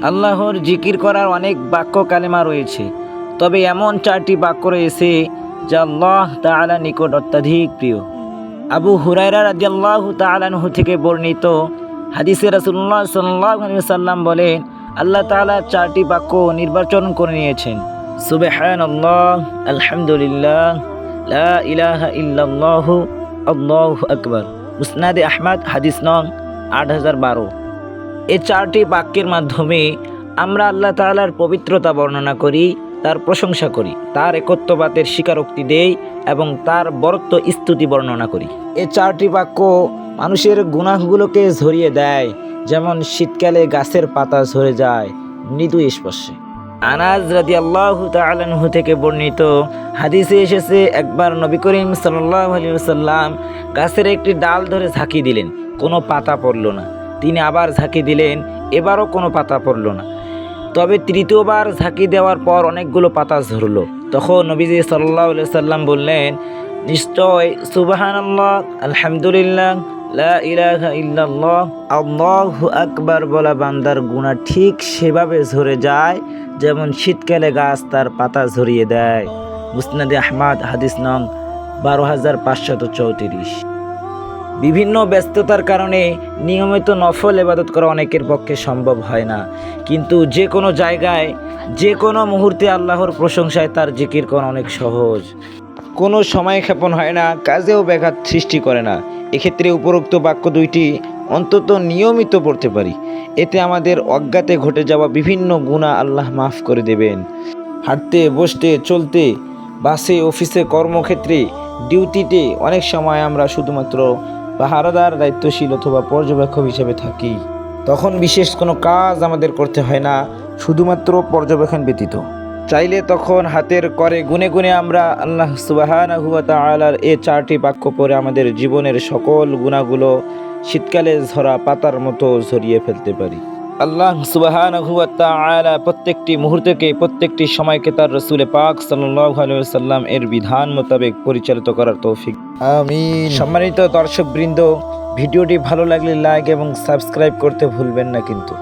আল্লাহর জিকির করার অনেক বাক্য কালেমা রয়েছে, তবে এমন 4টি বাক্য রয়েছে যা আল্লাহ তাআলা নিকট অত্যাধিক প্রিয়। আবু হুরায়রা রাদিয়াল্লাহু তাআলা আনহু থেকে বর্ণিত হাদিসে রাসূলুল্লাহ সাল্লাল্লাহু আলাইহি ওয়াসাল্লাম বলেন, আল্লাহ তাআলা 4টি বাক্য নির্বাচন করে নিয়েছেন: সুবহানাল্লাহ, আলহামদুলিল্লাহ, লা ইলাহা ইল্লাল্লাহু, আল্লাহু আকবার। মুসনাদে আহমদ, হাদিস নং 8012। এই 4টি বাক্যের মাধ্যমে আমরা আল্লাহ তাআলার পবিত্রতা বর্ণনা করি, তার প্রশংসা করি, তার একত্ববাদের স্বীকারোক্তি দেই এবং তার বরত্ব স্তুতি বর্ণনা করি। এই 4টি বাক্য মানুষের গুনাহগুলোকে ঝরিয়ে দেয়, যেমন শীতকালে গাছের পাতা ঝরে যায় মৃদু স্পর্শে। আনাস রাদিয়াল্লাহু তাআলা আনহু থেকে বর্ণিত হাদিসে এসেছে, একবার নবী করিম সাল্লাল্লাহু আলাইহি ওয়াসাল্লাম গাছের একটি ডাল ধরে ঝাঁকি দিলেন, কোনো পাতা পড়ল না। তিনি আবার ঝাঁকি দিলেন, এবারও কোনো পাতা পড়ল না। তবে তৃতীয়বার ঝাঁকি দেওয়ার পর অনেকগুলো পাতা ঝরল। তখন নবীজি সাল্লাল্লাহু আলাইহি ওয়াসাল্লাম বললেন, নিশ্চয় সুবহানাল্লাহ, আলহামদুলিল্লাহ, লা ইলাহা ইল্লাল্লাহ, আল্লাহু আকবার বলা বান্দার গুনাহ ঠিক সেভাবে ঝরে যায় যেমন শীতকালে গাছ তার পাতা ঝরিয়ে দেয়। মুসনাদে আহমদ, হাদিস নং 12534। বিভিন্ন ব্যস্ততার কারণে নিয়মিত নফল ইবাদত করা অনেকের পক্ষে সম্ভব হয় না, কিন্তু যে কোনো জায়গায় যে কোনো মুহূর্তে আল্লাহর প্রশংসায় তার জিকির করা অনেক সহজ। কোনো সময় ক্ষেপণ হয় না, কাজেও ব্যাঘাত সৃষ্টি করে না। এক্ষেত্রে উপরোক্ত বাক্য 2টি অন্তত নিয়মিত পড়তে পারি, এতে আমাদের অজ্ঞাতে ঘটে যাওয়া বিভিন্ন গুনাহ আল্লাহ মাফ করে দেবেন। হাঁটতে, বসতে, চলতে, বাসে, অফিসে, কর্মক্ষেত্রে, ডিউটিতে অনেক সময় আমরা শুধুমাত্র পাহারাদার, দায়িত্বশীল অথবা পর্যবেক্ষক হিসেবে থাকি। তখন বিশেষ কোনো কাজ আমাদের করতে হয় না, শুধুমাত্র পর্যবেক্ষণ ব্যতীত। চাইলে তখন হাতের করে গুনে গুনে আমরা আল্লাহ সুবহানাহু ওয়া তাআলার এই 4টি বাক্য পড়ে আমাদের জীবনের সকল গুনাহগুলো শীতকালে ঝরা পাতার মতো ঝরিয়ে ফেলতে পারি। আল্লাহ সুবহানাহু ওয়া তাআলা প্রত্যেকটি মুহূর্তকে, প্রত্যেকটি সময়কে তার রাসূল পাক সাল্লাল্লাহু আলাইহি ওয়াসাল্লাম এর বিধান মোতাবেক পরিচালিত করার তৌফিক আমিন। সম্মানিত দর্শকবৃন্দ, ভিডিওটি ভালো লাগলে লাইক এবং সাবস্ক্রাইব করতে ভুলবেন না কিন্তু।